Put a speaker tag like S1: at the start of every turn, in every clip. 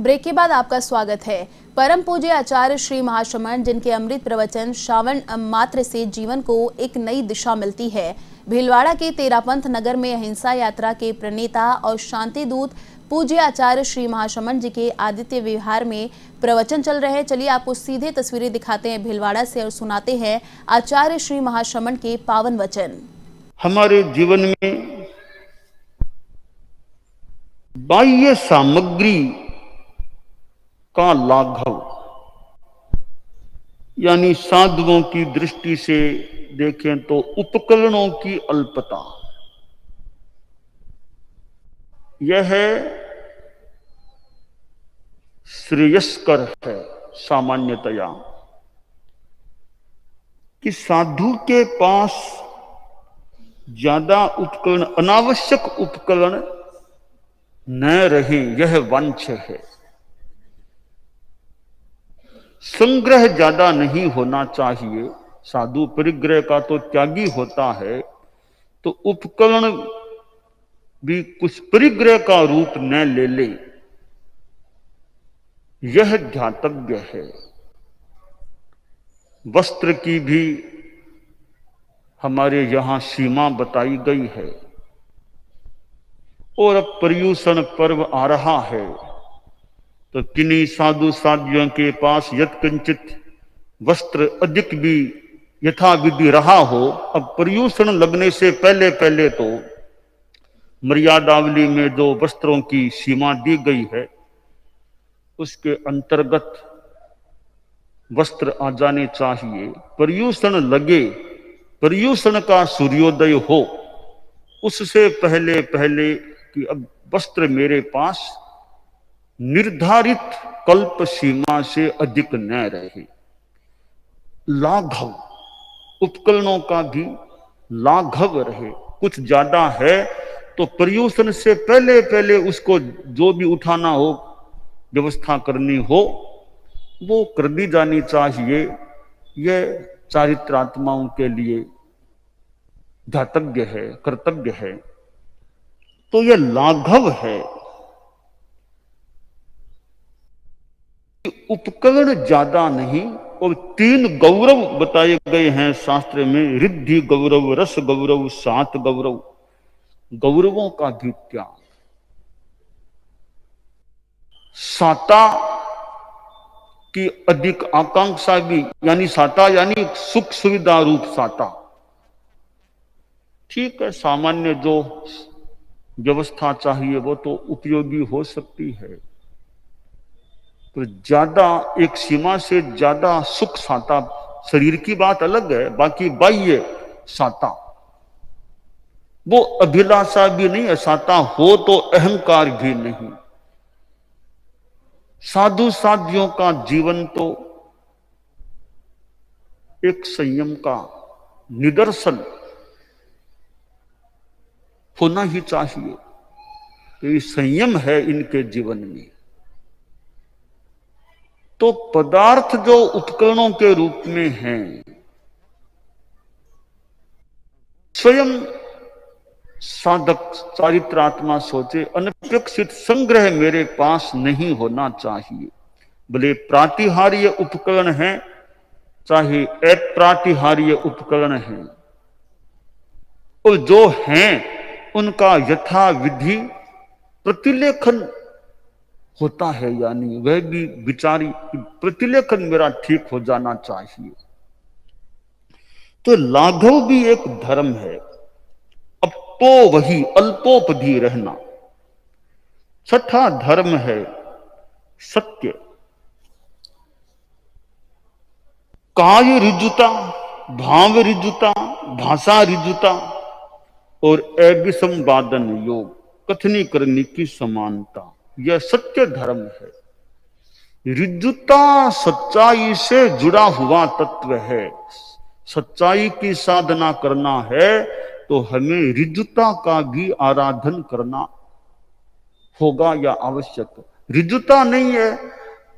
S1: Break के बाद आपका स्वागत है। परम पूज्य आचार्य श्री महाश्रमण, जिनके अमृत प्रवचन श्रावण मात्र से जीवन को एक नई दिशा मिलती है। भीलवाड़ा के तेरापंथ नगर में अहिंसा यात्रा के प्रणेता और शांति दूत पूज्य आचार्य श्री महाश्रमण जी के आदित्य विहार में प्रवचन चल रहे हैं। चलिए आपको सीधे तस्वीरें दिखाते हैं भीलवाड़ा से और सुनाते हैं आचार्य श्री महाश्रमण के पावन वचन।
S2: हमारे जीवन में बाह्य सामग्री का लाघव, यानी साधुओं की दृष्टि से देखें तो उपकरणों की अल्पता, यह श्रेयस्कर है सामान्यतया। कि साधु के पास ज्यादा उपकरण, अनावश्यक उपकरण न रहे, यह वांछनीय है। संग्रह ज्यादा नहीं होना चाहिए। साधु परिग्रह का तो त्यागी होता है, तो उपकरण भी कुछ परिग्रह का रूप न ले ले, यह ध्यातव्य है। वस्त्र की भी हमारे यहां सीमा बताई गई है। और अब पर्युषण पर्व आ रहा है, तो किन्हीं साधु साध्वियों के पास यत्किंचित वस्त्र अधिक भी यथाविधि रहा हो, अब पर्युषण लगने से पहले पहले तो मर्यादावली में जो वस्त्रों की सीमा दी गई है, उसके अंतर्गत वस्त्र आ जाने चाहिए। पर्युषण लगे, पर्युषण का सूर्योदय हो, उससे पहले पहले कि अब वस्त्र मेरे पास निर्धारित कल्प सीमा से अधिक न रहे। लाघव, उपकरणों का भी लाघव रहे। कुछ ज्यादा है तो पर्युषण से पहले पहले उसको जो भी उठाना हो, व्यवस्था करनी हो, वो कर दी जानी चाहिए। यह चारित्रात्माओं के लिए ध्यातव्य है, कर्तव्य है। तो यह लाघव है। उपकरण ज्यादा नहीं। और 3 गौरव बताए गए हैं शास्त्र में, रिद्धि गौरव, रस गौरव, सात गौरव। गौरवों का भी त्याग। साता की अधिक आकांक्षा भी, यानी साता यानी सुख सुविधा रूप साता, ठीक है, सामान्य जो व्यवस्था चाहिए वो तो उपयोगी हो सकती है। तो ज्यादा, एक सीमा से ज्यादा सुख साता, शरीर की बात अलग है, बाकी बाह्य साता वो अभिलाषा भी नहीं है। साता हो तो अहंकार भी नहीं। साधु साध्वियों का जीवन तो एक संयम का निदर्शन होना ही चाहिए। तो ये संयम है इनके जीवन में। तो पदार्थ जो उपकरणों के रूप में हैं, स्वयं साधक चारित्रात्मा सोचे, अनपेक्षित संग्रह मेरे पास नहीं होना चाहिए। भले प्रातिहार्य उपकरण है, चाहे अप्रातिहार्य उपकरण है, और जो हैं उनका यथाविधि प्रतिलेखन होता है, यानी वह भी विचारी प्रतिलेखन मेरा ठीक हो जाना चाहिए। तो लाघव भी एक धर्म है। अब तो वही अल्पोपधि रहना। छठा धर्म है सत्य। काय ऋजुता, भाव ऋजुता, भाषा ऋजुता और अभिसंवादन योग, कथनी करने की समानता, यह सत्य धर्म है। ऋजुता सच्चाई से जुड़ा हुआ तत्व है। सच्चाई की साधना करना है तो हमें ऋजुता का भी आराधन करना होगा या आवश्यक। ऋजुता नहीं है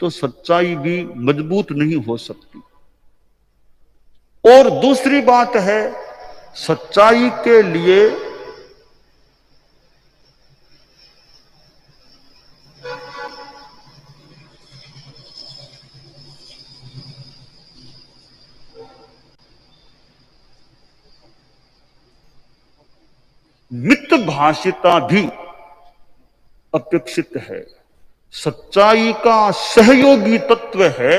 S2: तो सच्चाई भी मजबूत नहीं हो सकती। और दूसरी बात है, सच्चाई के लिए मितभाषिता भी अपेक्षित है। सच्चाई का सहयोगी तत्व है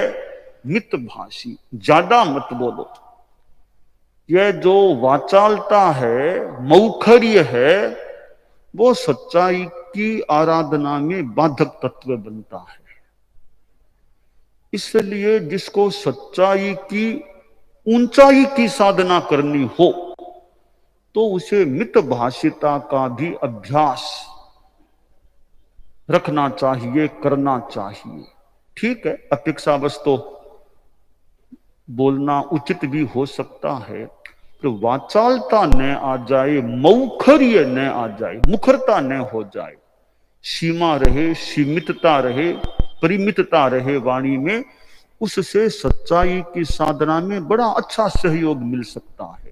S2: मितभाषी। ज्यादा मत बोलो। यह जो वाचालता है, मौखर्य है, वो सच्चाई की आराधना में बाधक तत्व बनता है। इसलिए जिसको सच्चाई की ऊंचाई की साधना करनी हो तो उसे मितभाषिता का भी अभ्यास रखना चाहिए, करना चाहिए। ठीक है, अपेक्षावश तो बोलना उचित भी हो सकता है, तो वाचालता न आ जाए, मौखर्य न आ जाए, मुखरता न हो जाए, सीमा रहे, सीमितता रहे, परिमितता रहे वाणी में, उससे सच्चाई की साधना में बड़ा अच्छा सहयोग मिल सकता है।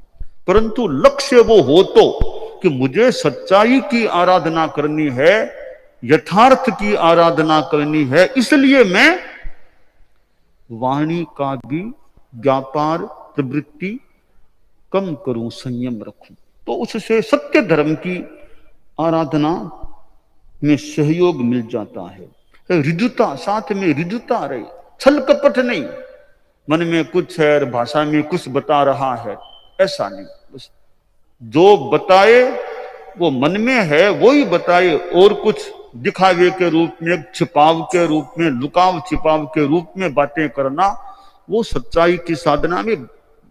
S2: परंतु लक्ष्य वो हो तो कि मुझे सच्चाई की आराधना करनी है, यथार्थ की आराधना करनी है, इसलिए मैं वाणी का भी व्यापार प्रवृत्ति कम करूं, संयम रखूं, तो उससे सत्य धर्म की आराधना में सहयोग मिल जाता है। रिजुता, साथ में रिजुता रहे, छल कपट नहीं, मन में कुछ है और भाषा में कुछ बता रहा है, ऐसा नहीं। बस जो बताए वो मन में है वो ही बताए, और कुछ दिखावे के रूप में, छिपाव के रूप में, लुकाव छिपाव के रूप में बातें करना, वो सच्चाई की साधना में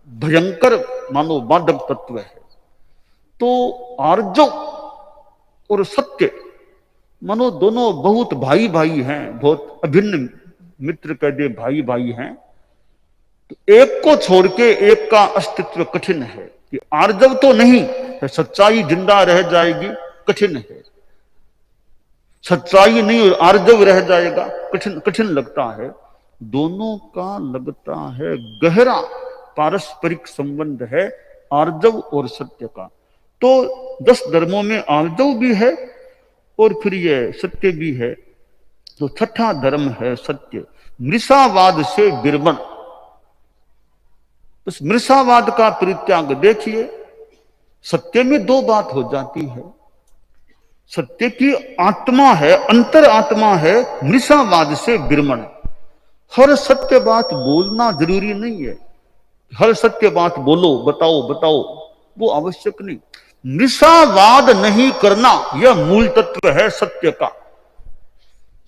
S2: भयंकर मानो बाधक तत्व है। तो आर्जव और सत्य मानो दोनों बहुत भाई भाई हैं, बहुत अभिन्न मित्र कह दे भाई भाई हैं, तो एक को छोड़ के एक का अस्तित्व कठिन है। कि आर्जव तो नहीं, सच्चाई जिंदा रह जाएगी, कठिन है। सच्चाई नहीं और आर्जव रह जाएगा, कठिन कठिन लगता है। दोनों का लगता है गहरा पारस्परिक संबंध है आर्जव और सत्य का। तो 10 धर्मों में आर्जव भी है और फिर ये सत्य भी है। तो छठा धर्म है सत्य। मृषावाद से विरमण। उस मृषावाद का परित्याग देखिए, सत्य में 2 बात हो जाती है। सत्य की आत्मा है, अंतर आत्मा है, मृषावाद से विरमण। हर सत्य बात बोलना जरूरी नहीं है, हर सत्य बात बोलो, बताओ बताओ, वो आवश्यक नहीं। मृषावाद नहीं करना यह मूल तत्व है सत्य का।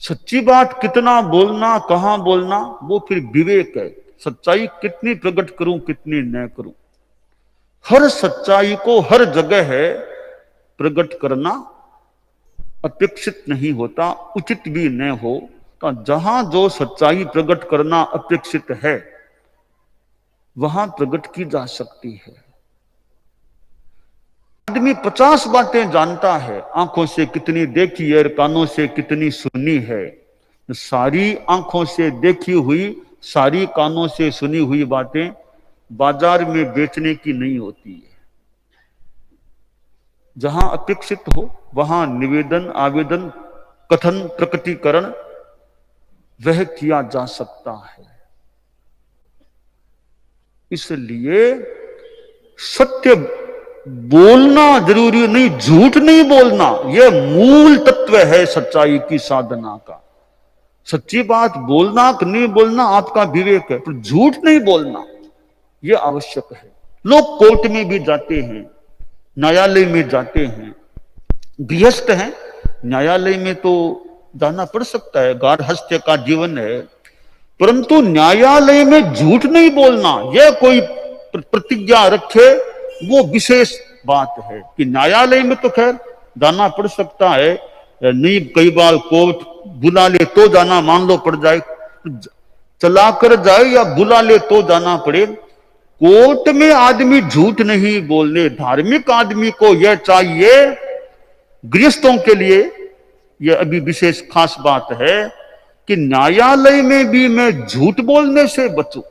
S2: सच्ची बात कितना बोलना, कहां बोलना, वो फिर विवेक है। सच्चाई कितनी प्रकट करूं, कितनी न करूं। हर सच्चाई को हर जगह है प्रकट करना अपेक्षित नहीं होता, उचित भी न हो। तो जहां जो सच्चाई प्रकट करना अपेक्षित है वहां प्रकट की जा सकती है। आदमी 50 बातें जानता है, आंखों से कितनी देखी है और कानों से कितनी सुनी है। सारी आंखों से देखी हुई, सारी कानों से सुनी हुई बातें बाजार में बेचने की नहीं होती है। जहां अपेक्षित हो वहां निवेदन, आवेदन, कथन, प्रकटीकरण वह किया जा सकता है। इसलिए सत्य बोलना जरूरी नहीं, झूठ नहीं बोलना, यह मूल तत्व है सच्चाई की साधना का। सच्ची बात बोलना कि नहीं बोलना आपका विवेक है, पर झूठ नहीं बोलना यह आवश्यक है। लोग कोर्ट में भी जाते हैं, न्यायालय में जाते हैं, गृहस्थ हैं, न्यायालय में तो जाना पड़ सकता है, गार्हस्थ्य का जीवन है, परंतु न्यायालय में झूठ नहीं बोलना, यह कोई प्रतिज्ञा रखे वो विशेष बात है। कि न्यायालय में तो खैर जाना पड़ सकता है, नहीं कई बार कोर्ट बुला ले तो जाना, मान लो पड़ जाए, चला कर जाए या बुला ले तो जाना पड़े। कोर्ट में आदमी झूठ नहीं बोलने, धार्मिक आदमी को यह चाहिए, गृहस्थों के लिए यह अभी विशेष खास बात है कि न्यायालय में भी मैं झूठ बोलने से बचूं।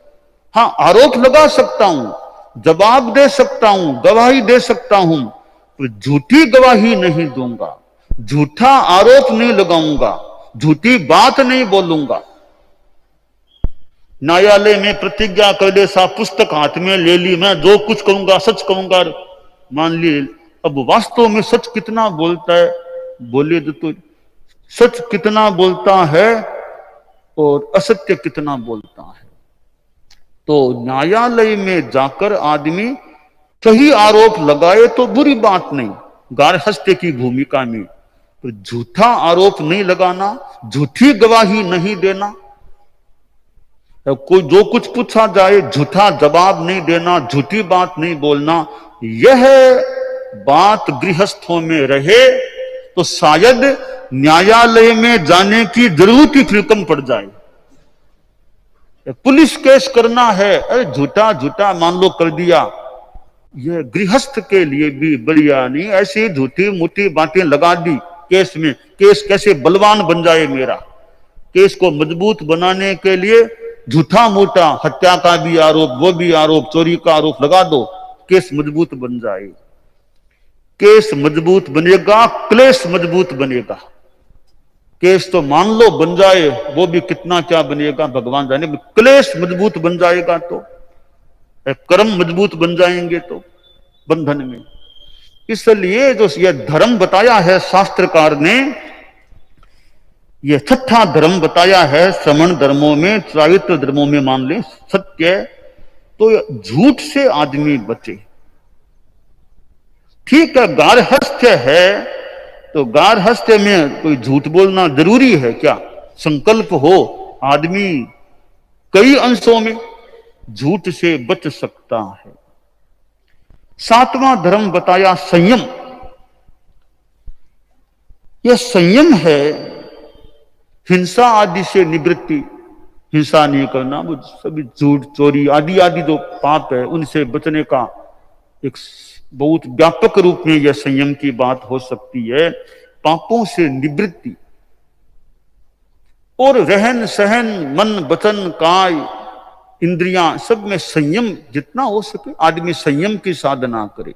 S2: हाँ, आरोप लगा सकता हूं, जवाब दे सकता हूं, गवाही दे सकता हूं, तो झूठी गवाही नहीं दूंगा, झूठा आरोप नहीं लगाऊंगा, झूठी बात नहीं बोलूंगा। न्यायालय में प्रतिज्ञा कर ले, सा पुस्तक हाथ में ले ली, मैं जो कुछ कहूंगा सच कहूंगा, मान ली अब वास्तव में सच कितना बोलता है, बोले तो सच कितना बोलता है और असत्य कितना बोलता है। तो न्यायालय में जाकर आदमी सही आरोप लगाए तो बुरी बात नहीं, गारहस्थ्य की भूमिका में, तो झूठा आरोप नहीं लगाना, झूठी गवाही नहीं देना, कोई जो कुछ पूछा जाए झूठा जवाब नहीं देना, झूठी बात नहीं बोलना, यह बात गृहस्थों में रहे तो शायद न्यायालय में जाने की जरूरत ही फिर कम पड़ जाए। पुलिस केस करना है, अरे झूठा झूठा मान लो कर दिया, यह गृहस्थ के लिए भी बढ़िया नहीं। ऐसी झूठी मूठी बातें लगा दी केस में, केस कैसे बलवान बन जाए मेरा, केस को मजबूत बनाने के लिए झूठा मूठा हत्या का भी आरोप, वो भी आरोप, चोरी का आरोप लगा दो, केस मजबूत बन जाए। केस मजबूत बनेगा, क्लेश मजबूत बनेगा। केस तो मान लो बन जाए, वो भी कितना क्या बनेगा भगवान जाने, क्लेश मजबूत बन जाएगा तो, कर्म मजबूत बन जाएंगे तो बंधन में। इसलिए जो ये धर्म बताया है शास्त्रकार ने, ये छठा धर्म बताया है श्रमण धर्मों में, चारित्र धर्मों में मान लें सत्य, तो झूठ से आदमी बचे। ठीक है, गारहस्थ्य है तो गारहस्थ्य में कोई झूठ बोलना जरूरी है क्या? संकल्प हो आदमी कई अंशों में झूठ से बच सकता है। सातवां धर्म बताया संयम। यह संयम है हिंसा आदि से निवृत्ति, हिंसा नहीं करना, वो सभी झूठ चोरी आदि आदि जो पाप है उनसे बचने का एक बहुत व्यापक रूप में यह संयम की बात हो सकती है। पापों से निवृत्ति और रहन सहन, मन वचन काय इंद्रियां सब में संयम जितना हो सके आदमी संयम की साधना करे,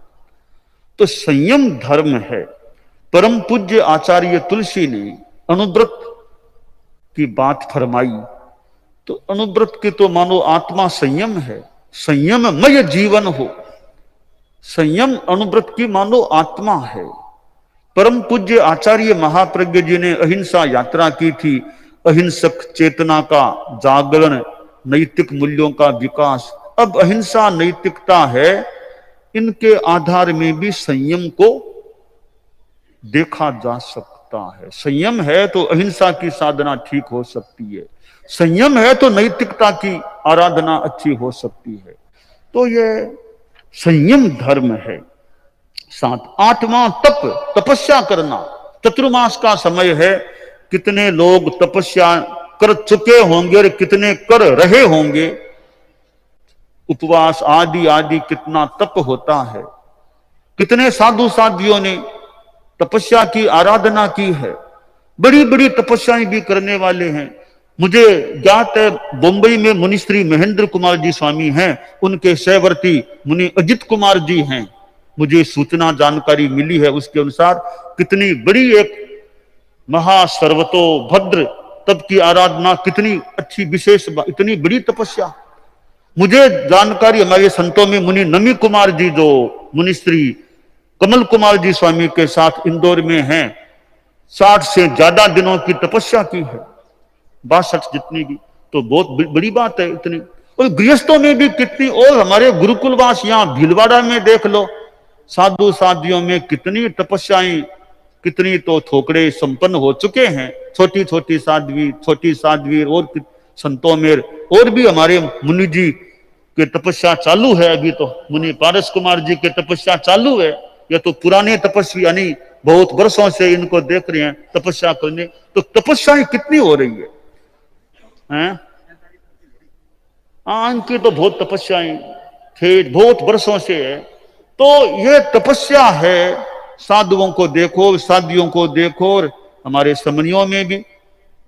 S2: तो संयम धर्म है। परम पूज्य आचार्य तुलसी ने अनुव्रत की बात फरमाई, तो अनुव्रत की तो मानो आत्मा संयम है, संयममय जीवन हो, संयम अनुव्रत की मानो आत्मा है। परम पूज्य आचार्य महाप्रज्ञ जी ने अहिंसा यात्रा की थी, अहिंसक चेतना का जागरण, नैतिक मूल्यों का विकास। अब अहिंसा नैतिकता है, इनके आधार में भी संयम को देखा जा सकता है। संयम है तो अहिंसा की साधना ठीक हो सकती है, संयम है तो नैतिकता की आराधना अच्छी हो सकती है। तो यह संयम धर्म है। साथ आठवां तप, तपस्या करना। चतुर्मास का समय है, कितने लोग तपस्या कर चुके होंगे और कितने कर रहे होंगे, उपवास आदि आदि कितना तप होता है, कितने साधु साधियों ने तपस्या की आराधना की है, बड़ी बड़ी तपस्याएं भी करने वाले हैं। मुझे ज्ञात है बंबई में मुनिश्री महेंद्र कुमार जी स्वामी हैं, उनके सहवर्ती मुनि अजित कुमार जी हैं, मुझे सूचना जानकारी मिली है उसके अनुसार कितनी बड़ी एक महासर्वतो भद्र तप की आराधना, कितनी अच्छी विशेष इतनी बड़ी तपस्या। मुझे जानकारी हमारे संतों में मुनि नमी कुमार जी जो मुनिश्री कमल कुमार जी स्वामी के साथ इंदौर में हैं, 60 से ज्यादा दिनों की तपस्या की है, 62 जितनी की, तो बहुत बड़ी बात है इतनी। और गृहस्थों में भी कितनी, और हमारे गुरुकुलवास यहाँ भीलवाड़ा में देख लो, साधु साधियों में कितनी तपस्याएं, कितनी तो थोकड़े संपन्न हो चुके हैं, छोटी छोटी साध्वी और संतों में, और भी हमारे मुनि जी के तपस्या चालू है। अभी तो मुनि पारस कुमार जी के तपस्या चालू है, ये तो पुराने तपस्वी यानी बहुत वर्षों से इनको देख रहे हैं तपस्या करने। तो तपस्याएं कितनी हो रही है, हैं? इनकी तो बहुत तपस्याएं थे, बहुत वर्षों से है। तो ये तपस्या है, साधुओं को देखो, साधियों को देखो, और हमारे समनियों में भी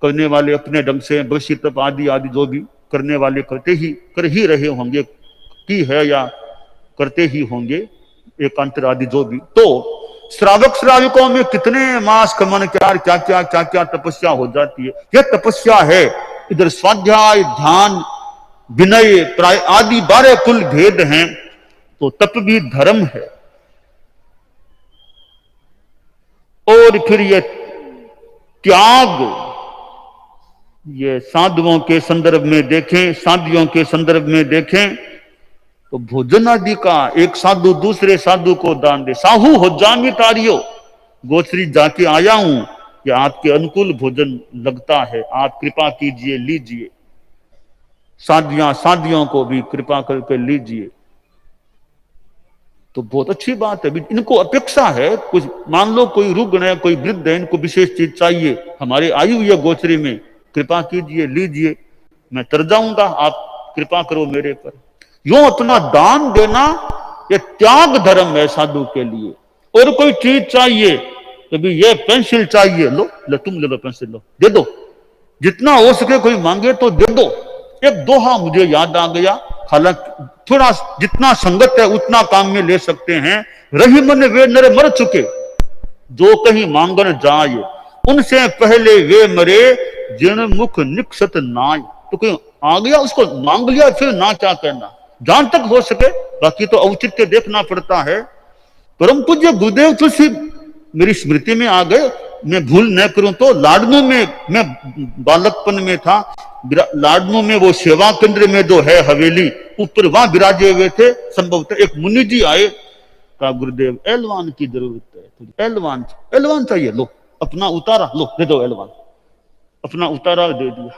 S2: करने वाले अपने ढंग से बर्शी तप आदि आदि जो भी करने वाले कर ही रहे होंगे, की है या करते ही होंगे, एकांतर आदि जो भी। तो श्रावक श्राविकों में कितने मास कमन क्या क्या तपस्या हो जाती है। यह तपस्या है। इधर स्वाध्याय, ध्यान, विनय, प्राय आदि 12 कुल भेद हैं, तो तप भी धर्म है। और फिर ये त्याग, ये साधुओं के संदर्भ में देखें, साधियों के संदर्भ में देखें तो भोजन आदि का एक साधु दूसरे साधु को दान दे। साहू हो जामी तारियो, गोश्री जाके आया हूं, कि आपके अनुकूल भोजन लगता है, आप कृपा कीजिए लीजिए। साधियों को भी कृपा करके लीजिए। तो बहुत अच्छी बात है। इनको अपेक्षा है, कुछ मान लो कोई रुग्ण है, कोई वृद्ध है, इनको विशेष चीज चाहिए, हमारे आयु या गोचरी में, कृपा कीजिए लीजिए, मैं तर जाऊंगा, आप कृपा करो मेरे पर। यूं अपना दान देना ये त्याग धर्म है साधु के लिए। और कोई चीज चाहिए तो भी ये पेंसिल चाहिए, लो तुम ले लो, पेंसिल लो, दे दो, जितना हो सके कोई मांगे तो दे दो। एक दोहा मुझे याद आ गया, हालांकि थोड़ा जितना संगत है उतना काम में ले सकते हैं। रही मन वे नर मर चुके, जो कहीं मांगन जाए, उनसे पहले वे मरे, जिन मुख निक्षत नाय। तो कोई आ गया, उसको मांग लिया, फिर ना क्या करना, जहां तक हो सके, बाकी तो औचित्य देखना पड़ता है। परम पूज्य गुरुदेव तुलसी मेरी स्मृति में आ गए, मैं भूल न करूं तो लाडनू में, मैं बालकपन में था, लाडनू में वो सेवा केंद्र में जो है हवेली ऊपर, वहां विराजे हुए थे। संभवतः एक मुनि जी आए, कहा गुरुदेव एलवान की जरूरत है, एलवान चाहिए, लो अपना उतारा, लो दे दो एलवान, अपना उतारा दे दिया।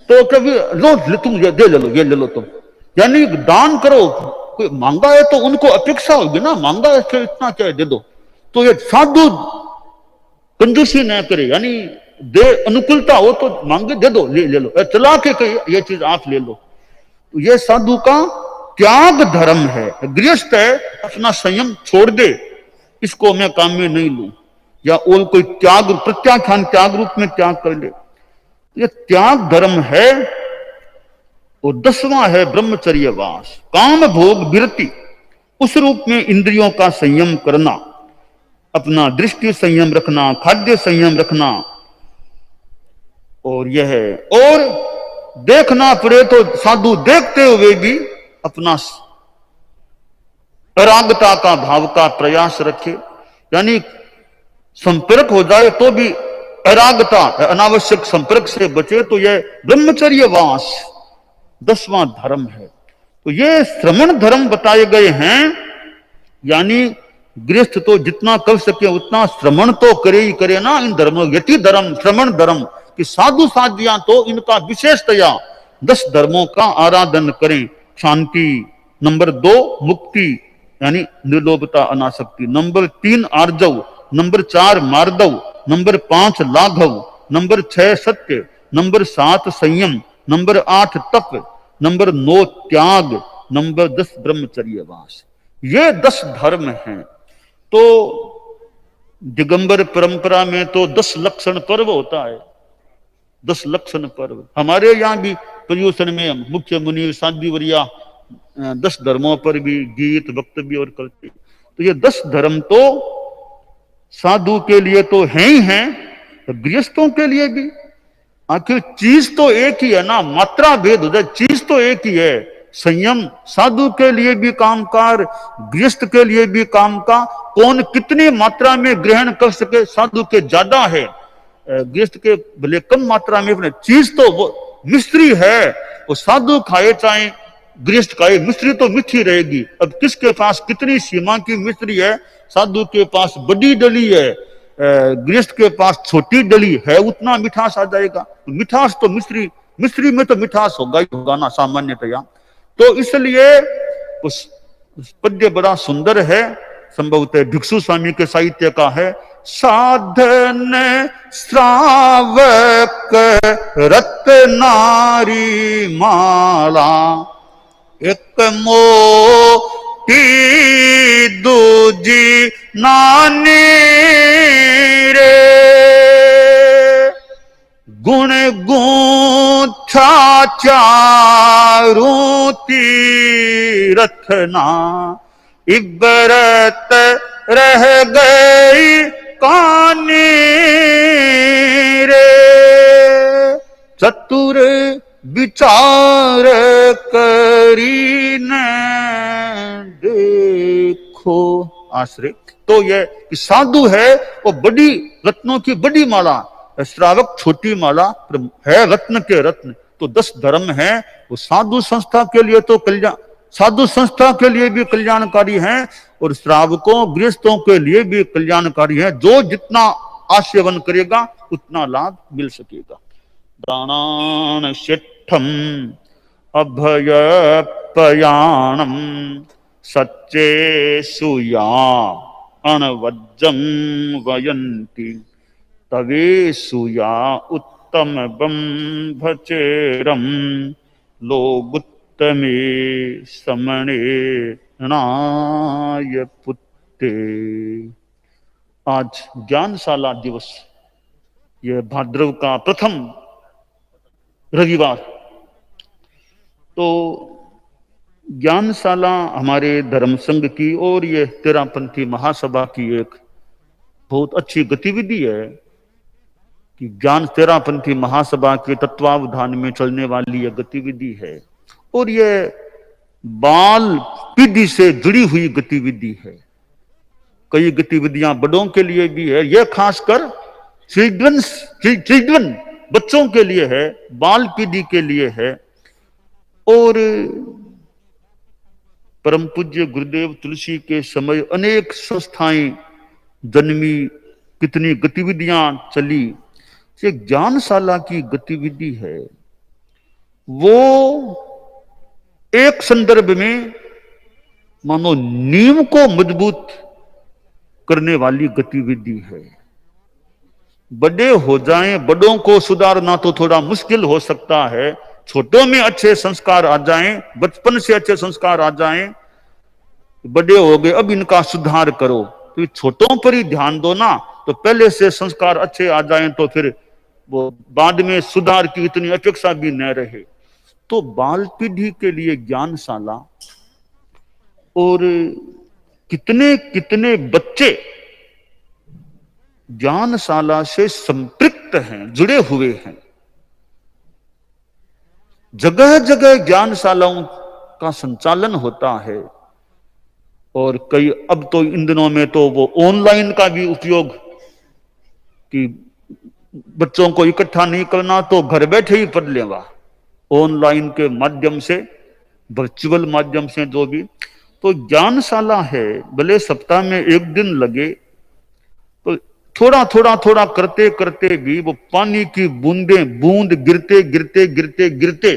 S2: तो कभी लो तुम दे ले लो, ये ले लो तुम, यानी दान करो। कोई मांगा है तो उनको अपेक्षा होगी ना, मांगा है तो इतना क्या दे दो। तो ये साधु कंजूसी न करे, यानी दे, अनुकूलता हो तो मांगे दे दो, ले लो, चला के ये चीज आप ले लो। तो ये साधु का त्याग धर्म है। गृहस्थ है, अपना संयम छोड़ दे, इसको मैं काम में नहीं लूं, या और कोई त्याग, प्रत्याख्यान त्याग रूप में त्याग कर ले, ये त्याग धर्म है। और 10वां है ब्रह्मचर्य वास, काम भोग विरति, उस रूप में इंद्रियों का संयम करना, अपना दृष्टि संयम रखना, खाद्य संयम रखना। और यह है, और देखना पड़े तो साधु देखते हुए भी अपना अरागता का भाव का प्रयास रखे, यानी संपर्क हो जाए तो भी अरागता, अनावश्यक संपर्क से बचे। तो यह ब्रह्मचर्य वास 10वां धर्म है। तो ये श्रमण धर्म बताए गए हैं, यानी गृहस्थ तो जितना कर सके उतना श्रमण तो करे ही करे ना इन धर्मों, यति धर्म, श्रमण धर्म, कि साधु साधियां तो इनका विशेषतया 10 धर्मों का आराधन करें। शांति, नंबर 2 मुक्ति यानी निर्लोभता अनासक्ति, नंबर 3 आर्जव, नंबर 4 मार्दव, नंबर 5 लाघव, नंबर 6 सत्य, नंबर 7 संयम, नंबर 8 तप, नंबर 9 त्याग, नंबर 10 ब्रह्मचर्य वास। ये 10 धर्म हैं। तो दिगंबर परंपरा में तो 10 लक्षण पर्व होता है, 10 लक्षण पर्व। हमारे यहाँ भी पर्यूषण में मुख्य मुनि साध्वी वरिया 10 धर्मों पर भी गीत वक्तव्य और करते। तो ये 10 धर्म तो साधु के लिए तो हैं ही हैं, गृहस्थों के लिए भी। आखिर चीज तो एक ही है ना, मात्रा भेद हो जाए, चीज तो एक ही है। संयम साधु के लिए भी काम का, गृहस्थ के लिए भी काम का। कौन कितनी मात्रा में ग्रहण कर सके, साधु के ज्यादा है, गृहस्थ के भले कम मात्रा में। चीज तो वो मिश्री है, वो साधु खाए चाहे गृहस्थ खाए, मिश्री तो मीठी रहेगी। अब किसके पास कितनी सीमा की मिश्री है, साधु के पास बड़ी डली है, गृहस्थ के पास छोटी डली है, उतना मिठास आ जाएगा। मिठास तो मिश्री में तो मिठास होगा ही होगा ना सामान्यतया। तो इसलिए उस पद्य बड़ा सुंदर है, संभवतः भिक्षु स्वामी के साहित्य का है। साधन श्रावक रत्नारी माला, एक मोटी दूजी नानी रे, गुण गूंथा चारू तीरथना, इबरत रह गई कानी रे, चतुर विचार करी न दे। हो आश्रय। तो ये कि साधु है वो बड़ी रत्नों की बड़ी माला, श्रावक छोटी माला, है रत्न के रत्न। तो 10 धर्म है वो साधु संस्था के लिए तो कल्याण, साधु संस्था के लिए भी कल्याणकारी हैं और श्रावकों गृहस्थों के लिए भी कल्याणकारी है। जो जितना आसेवन करेगा उतना लाभ मिल सकेगा। दानान शिष्ठम अभय पयाणम सच्चे सुया अणवज्जम वयंती तवे सुया उत्तम ब्रह्मचेरम लोगुत्तमे समणे नाय पुत्ते। आज ज्ञानशाला दिवस, यह भाद्रव का प्रथम रविवार। तो ज्ञानशाला हमारे धर्म संघ की और ये तेरापंथी महासभा की एक बहुत अच्छी गतिविधि है कि ज्ञान तेरापंथी महासभा के तत्वावधान में चलने वाली यह गतिविधि है और ये बाल पीढ़ी से जुड़ी हुई गतिविधि है। कई गतिविधियां बड़ों के लिए भी है, यह खासकर चिल्ड्रन बच्चों के लिए है, बाल पीढ़ी के लिए है। और परम पूज्य गुरुदेव तुलसी के समय अनेक संस्थाएं जन्मी, कितनी गतिविधियां चली। ये ज्ञानशाला की गतिविधि है, वो एक संदर्भ में मानो नींव को मजबूत करने वाली गतिविधि है। बड़े हो जाएं, बड़ों को सुधारना तो थोड़ा मुश्किल हो सकता है, छोटों में अच्छे संस्कार आ जाएं, बचपन से अच्छे संस्कार आ जाएं, बड़े हो गए अब इनका सुधार करो, तो छोटों पर ही ध्यान दो ना। तो पहले से संस्कार अच्छे आ जाएं तो फिर वो बाद में सुधार की इतनी अपेक्षा भी न रहे। तो बाल पीढ़ी के लिए ज्ञानशाला, और कितने कितने बच्चे ज्ञानशाला से संपृक्त हैं, जुड़े हुए हैं। जगह जगह ज्ञानशालाओं का संचालन होता है और कई, अब तो इन दिनों में तो वो ऑनलाइन का भी उपयोग, कि बच्चों को इकट्ठा नहीं करना तो घर बैठे ही पढ़ लेगा ऑनलाइन के माध्यम से, वर्चुअल माध्यम से जो भी। तो ज्ञानशाला है, भले सप्ताह में एक दिन लगे, तो थोड़ा थोड़ा थोड़ा करते करते भी वो पानी की बूंदें, बूंद गिरते गिरते गिरते गिरते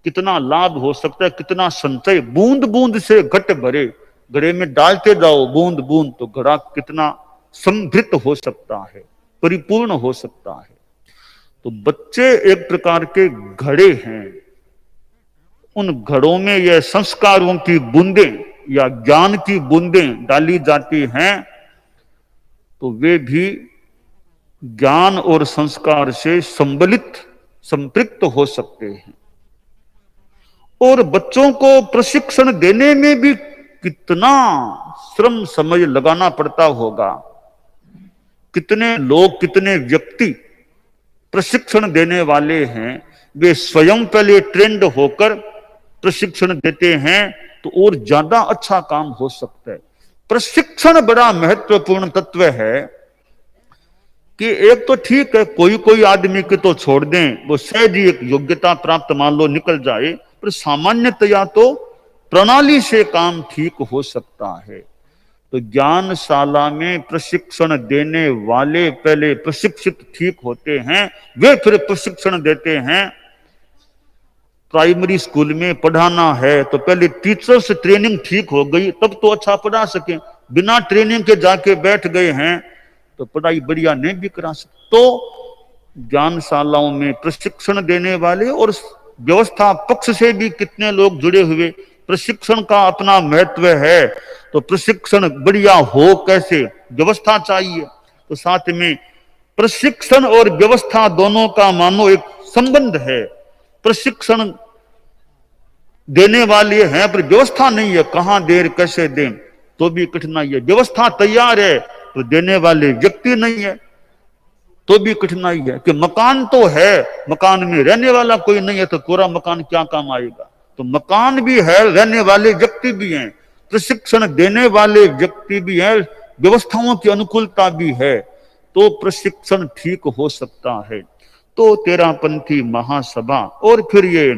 S2: कितना लाभ हो सकता है, कितना संचय, बूंद बूंद से घट भरे, घड़े में डालते जाओ बूंद बूंद, तो घड़ा कितना समृद्ध हो सकता है, परिपूर्ण हो सकता है। तो बच्चे एक प्रकार के घड़े हैं, उन घड़ों में यह संस्कारों की बूंदें या ज्ञान की बूंदें डाली जाती हैं, तो वे भी ज्ञान और संस्कार से संबलित, संपृक्त हो सकते हैं। और बच्चों को प्रशिक्षण देने में भी कितना श्रम समय लगाना पड़ता होगा, कितने लोग, कितने व्यक्ति प्रशिक्षण देने वाले हैं, वे स्वयं पहले ट्रेंड होकर प्रशिक्षण देते हैं, तो और ज्यादा अच्छा काम हो सकता है। प्रशिक्षण बड़ा महत्वपूर्ण तत्व है कि एक तो ठीक है, कोई कोई आदमी के तो छोड़ दें, वो सहज ही एक योग्यता प्राप्त मान लो निकल जाए, पर सामान्यतया तो प्रणाली से काम ठीक हो सकता है। तो ज्ञानशाला में प्रशिक्षण देने वाले पहले प्रशिक्षित ठीक होते हैं, वे फिर प्रशिक्षण देते हैं। प्राइमरी स्कूल में पढ़ाना है तो पहले टीचर से ट्रेनिंग ठीक हो गई, तब तो अच्छा पढ़ा सके। बिना ट्रेनिंग के जाके बैठ गए हैं तो पढ़ाई बढ़िया नहीं भी करा सकते। तो ज्ञानशालाओं में प्रशिक्षण देने वाले और व्यवस्था पक्ष से भी कितने लोग जुड़े हुए, प्रशिक्षण का अपना महत्व है। तो प्रशिक्षण बढ़िया हो कैसे, व्यवस्था चाहिए। तो साथ में प्रशिक्षण और व्यवस्था दोनों का मानो एक संबंध है। प्रशिक्षण देने वाले हैं पर व्यवस्था नहीं है, कहां देर कैसे दें, तो भी कठिनाई है। व्यवस्था तैयार है तो देने वाले व्यक्ति नहीं है, तो भी कठिनाई है। कि मकान तो है, मकान में रहने वाला कोई नहीं है, तो पूरा मकान क्या काम आएगा। तो मकान भी है, रहने वाले व्यक्ति भी हैं, प्रशिक्षण देने वाले व्यक्ति भी हैं, व्यवस्थाओं की अनुकूलता भी है, तो प्रशिक्षण ठीक हो सकता है। तो तेरापंथी महासभा और फिर ये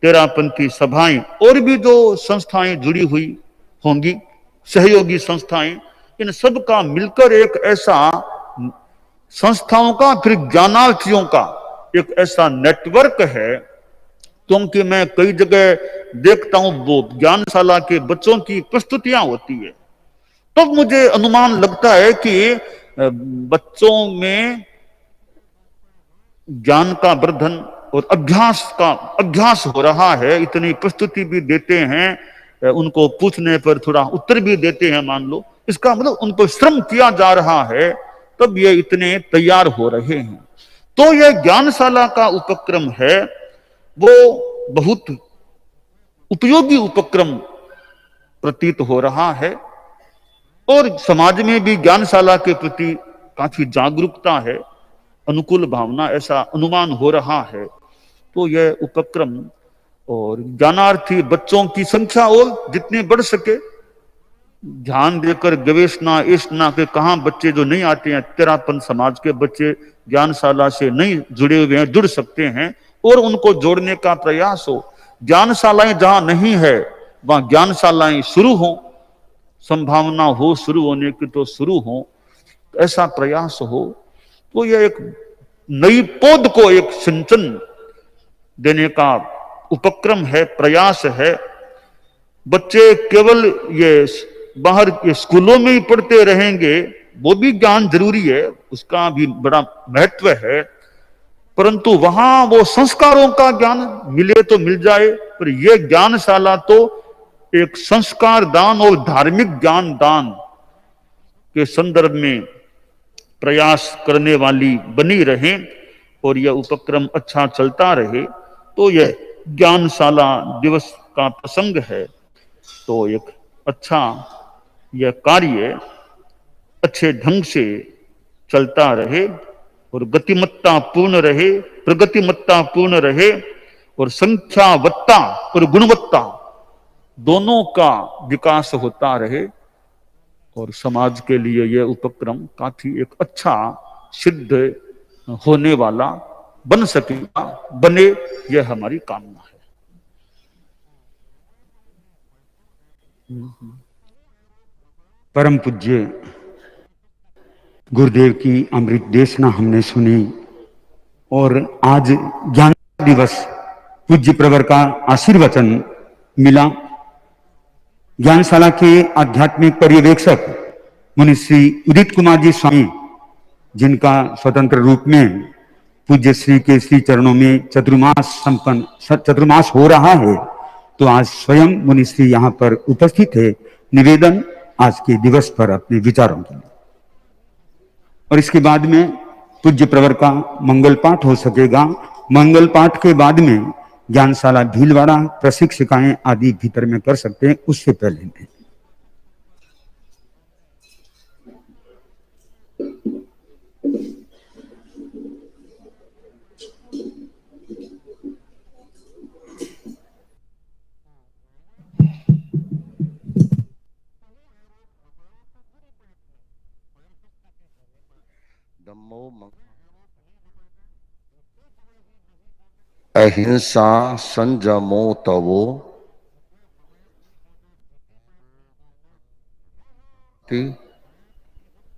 S2: तेरापंथी सभाएं और भी जो संस्थाएं जुड़ी हुई होंगी, सहयोगी संस्थाएं, इन सब का मिलकर एक ऐसा संस्थाओं का, फिर ज्ञानार्थियों का एक ऐसा नेटवर्क है। क्योंकि मैं कई जगह देखता हूं वो ज्ञानशाला के बच्चों की प्रस्तुतियां होती है, तब मुझे अनुमान लगता है कि बच्चों में ज्ञान का वर्धन और अभ्यास हो रहा है। इतनी प्रस्तुति भी देते हैं, उनको पूछने पर थोड़ा उत्तर भी देते हैं, मान लो, इसका मतलब उन पर श्रम किया जा रहा है, तब ये इतने तैयार हो रहे हैं। तो ये ज्ञानशाला का उपक्रम है, वो बहुत उपयोगी उपक्रम प्रतीत हो रहा है और समाज में भी ज्ञानशाला के प्रति काफी जागरूकता है, अनुकूल भावना, ऐसा अनुमान हो रहा है। तो यह उपक्रम और ज्ञानार्थी बच्चों की संख्या और जितनी बढ़ सके, ध्यान देकर गवेषणा इष्टना के कहां बच्चे जो नहीं आते हैं, तेरापंथ समाज के बच्चे ज्ञानशाला से नहीं जुड़े हुए हैं, जुड़ सकते हैं और उनको जोड़ने का प्रयास हो। ज्ञानशालाएं जहां नहीं है वहां ज्ञानशालाएं शुरू हो, संभावना हो शुरू होने की तो शुरू हो, ऐसा प्रयास हो। तो यह एक नई पौध को एक सिंचन देने का उपक्रम है, प्रयास है। बच्चे केवल ये बाहर के स्कूलों में ही पढ़ते रहेंगे, वो भी ज्ञान जरूरी है, उसका भी बड़ा महत्व है, परंतु वहां वो संस्कारों का ज्ञान मिले तो मिल जाए, पर यह ज्ञानशाला तो एक संस्कार दान और धार्मिक ज्ञान दान के संदर्भ में प्रयास करने वाली बनी रहे और यह उपक्रम अच्छा चलता रहे। तो यह ज्ञानशाला दिवस का प्रसंग है, तो एक अच्छा यह कार्य अच्छे ढंग से चलता रहे और गतिमत्ता पूर्ण रहे, प्रगतिमत्ता पूर्ण रहे और संख्यावत्ता और गुणवत्ता दोनों का विकास होता रहे और समाज के लिए यह उपक्रम काफी एक अच्छा सिद्ध होने वाला बन सकेगा, बने, यह हमारी कामना है।
S3: परम पूज्य गुरुदेव की अमृत देशना हमने सुनी और आज ज्ञान दिवस पूज्य प्रवर का आशीर्वचन मिला। ज्ञानशाला के आध्यात्मिक पर्यवेक्षक मुनि श्री उदित कुमार जी स्वामी, जिनका स्वतंत्र रूप में पूज्य श्री के श्री चरणों में चतुर्मास हो रहा है, तो आज स्वयं मुनि श्री यहाँ पर उपस्थित है। निवेदन आज के दिवस पर अपने विचारों के लिए, और इसके बाद में पूज्य प्रवर का मंगल पाठ हो सकेगा। मंगल पाठ के बाद में ज्ञानशाला भीलवाड़ा प्रशिक्षिकाएं आदि भीतर में कर सकते हैं, उससे पहले में
S4: अहिंसा संजमो तवो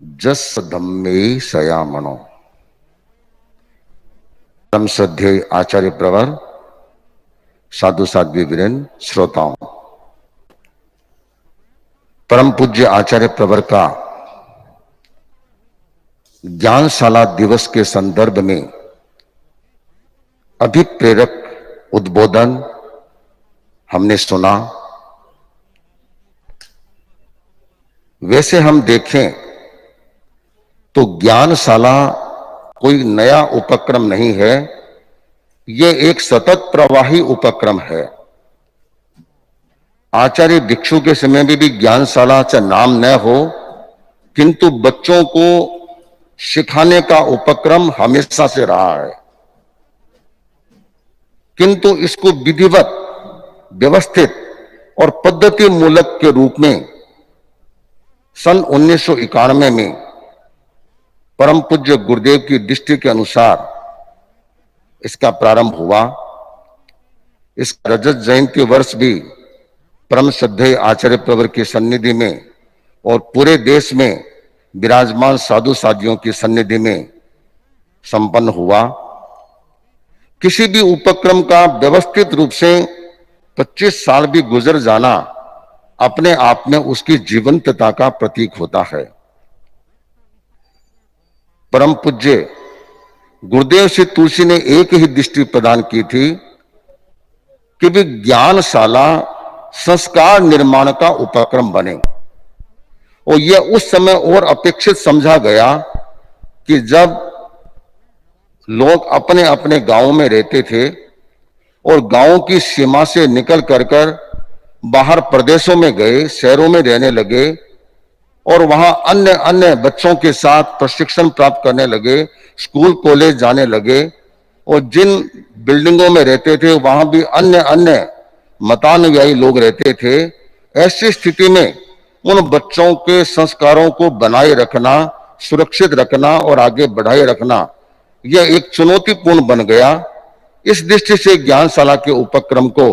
S4: जस धम्मे सयामणो। परम श्रद्धेय आचार्य प्रवर, साधु साध्वी वीरेंद्र, श्रोताओं, परम पूज्य आचार्य प्रवर का ज्ञानशाला दिवस के संदर्भ में अभिप्रेरक उद्बोधन हमने सुना। वैसे हम देखें तो ज्ञानशाला कोई नया उपक्रम नहीं है, यह एक सतत प्रवाही उपक्रम है। आचार्य भिक्षु के समय में भी ज्ञानशाला चाहे नाम न हो, किंतु बच्चों को सिखाने का उपक्रम हमेशा से रहा है, किंतु इसको विधिवत व्यवस्थित और पद्धति मूलक के रूप में सन 1991 में परम पूज्य गुरुदेव की दृष्टि के अनुसार इसका प्रारंभ हुआ। इस रजत जयंती वर्ष भी परम श्रद्धेय आचार्य प्रवर की सन्निधि में और पूरे देश में विराजमान साधु साधियों की सन्निधि में संपन्न हुआ। किसी भी उपक्रम का व्यवस्थित रूप से 25 साल भी गुजर जाना अपने आप में उसकी जीवंतता का प्रतीक होता है। परम पूज्य गुरुदेव श्री तुलसी ने एक ही दृष्टि प्रदान की थी कि भी ज्ञानशाला संस्कार निर्माण का उपक्रम बने, और यह उस समय और अपेक्षित समझा गया कि जब लोग अपने अपने गांवों में रहते थे और गांवों की सीमा से निकल कर बाहर प्रदेशों में गए, शहरों में रहने लगे और वहां अन्य अन्य बच्चों के साथ प्रशिक्षण प्राप्त करने लगे, स्कूल कॉलेज जाने लगे, और जिन बिल्डिंगों में रहते थे वहां भी अन्य अन्य मतानुयायी लोग रहते थे। ऐसी स्थिति में उन बच्चों के संस्कारों को बनाए रखना, सुरक्षित रखना और आगे बढ़ाए रखना, यह एक चुनौतीपूर्ण बन गया। इस दृष्टि से ज्ञानशाला के उपक्रम को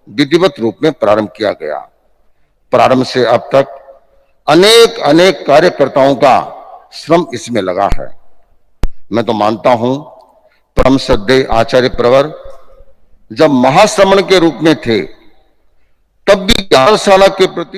S4: विधिवत रूप में प्रारंभ किया गया। प्रारंभ से अब तक अनेक अनेक कार्यकर्ताओं का श्रम इसमें लगा है। मैं तो मानता हूं परम श्रद्धेय आचार्य प्रवर जब महाश्रमण के रूप में थे तब भी ज्ञानशाला के प्रति